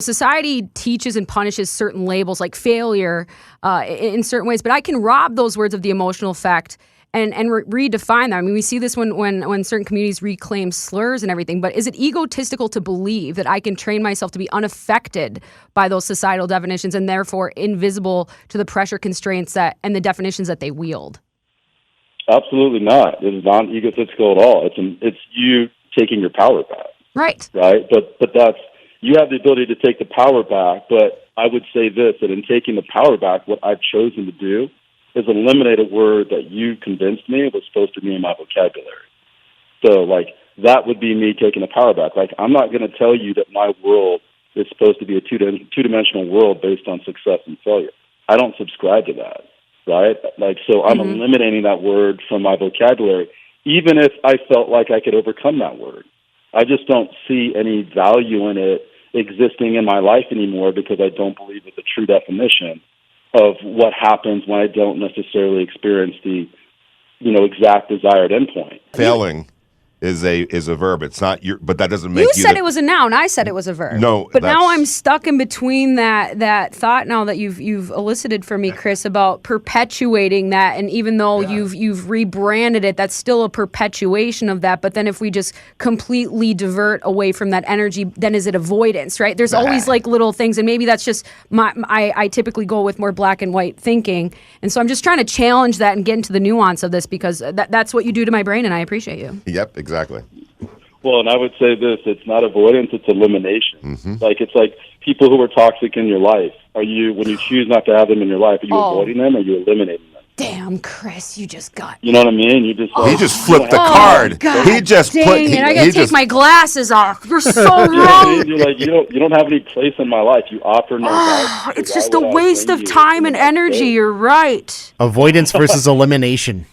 Society teaches and punishes certain labels like failure in certain ways, but I can rob those words of the emotional effect and redefine them. I mean, we see this when certain communities reclaim slurs and everything, but is it egotistical to believe that I can train myself to be unaffected by those societal definitions and therefore invisible to the pressure constraints and the definitions that they wield? Absolutely not. It is not egotistical at all. It's you taking your power back. Right. Right? But that's, you have the ability to take the power back, but I would say this, that in taking the power back, what I've chosen to do is eliminate a word that you convinced me was supposed to be in my vocabulary. So, that would be me taking the power back. I'm not going to tell you that my world is supposed to be a two-dimensional world based on success and failure. I don't subscribe to that, right? So I'm eliminating that word from my vocabulary, even if I felt like I could overcome that word. I just don't see any value in it existing in my life anymore because I don't believe it's a true definition of what happens when I don't necessarily experience the, exact desired endpoint. Failing is a verb. It's not your, but that doesn't make you said it was a noun. I said it was a verb. No, but now I'm stuck in between that thought now that you've elicited for me, Chris, about perpetuating that. And even though you've rebranded it, that's still a perpetuation of that. But then if we just completely divert away from that energy, then is it avoidance, right? There's always little things, and maybe that's just I typically go with more black and white thinking, and so I'm just trying to challenge that and get into the nuance of this because that's what you do to my brain, and I appreciate you. Yep. Exactly. Well, and I would say this, it's not avoidance, it's elimination. Mm-hmm. It's like people who are toxic in your life. When you choose not to have them in your life, are you avoiding them or are you eliminating them? Damn, Chris, you just got... You know what I mean? You just... He just flipped the card. God, he just dang it, I gotta take my glasses off. You're so wrong. You're you don't have any place in my life. You offer no value. It's just a waste of time and energy. You're right. Avoidance versus elimination.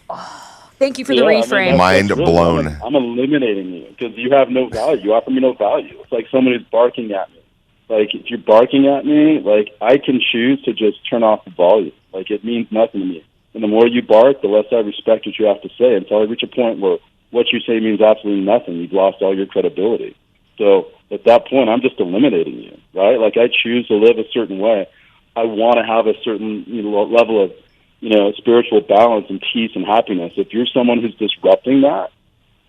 Thank you for the reframe. Mind blown. I'm eliminating you because you have no value. You offer me no value. It's like someone who's barking at me. If you're barking at me, I can choose to just turn off the volume. It means nothing to me. And the more you bark, the less I respect what you have to say until I reach a point where what you say means absolutely nothing. You've lost all your credibility. So at that point, I'm just eliminating you, right? I choose to live a certain way. I want to have a certain level of spiritual balance and peace and happiness. If you're someone who's disrupting that,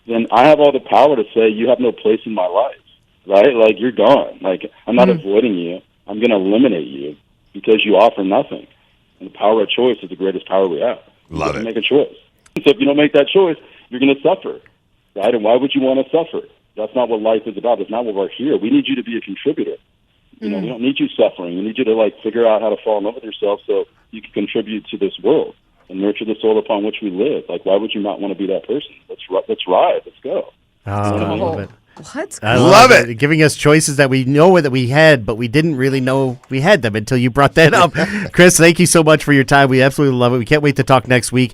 then I have all the power to say you have no place in my life, right? You're gone. I'm not avoiding you. I'm going to eliminate you because you offer nothing. And the power of choice is the greatest power we have. Love it. Make a choice. So if you don't make that choice, you're going to suffer, right? And why would you want to suffer? That's not what life is about. That's not what we're here. We need you to be a contributor. We don't need you suffering. We need you to figure out how to fall in love with yourself so you can contribute to this world and nurture the soul upon which we live. Why would you not want to be that person? Let's ride. Let's go. Oh, I love it. What? I love it. Giving us choices that we know that we had, but we didn't really know we had them until you brought that up. Chris, thank you so much for your time. We absolutely love it. We can't wait to talk next week.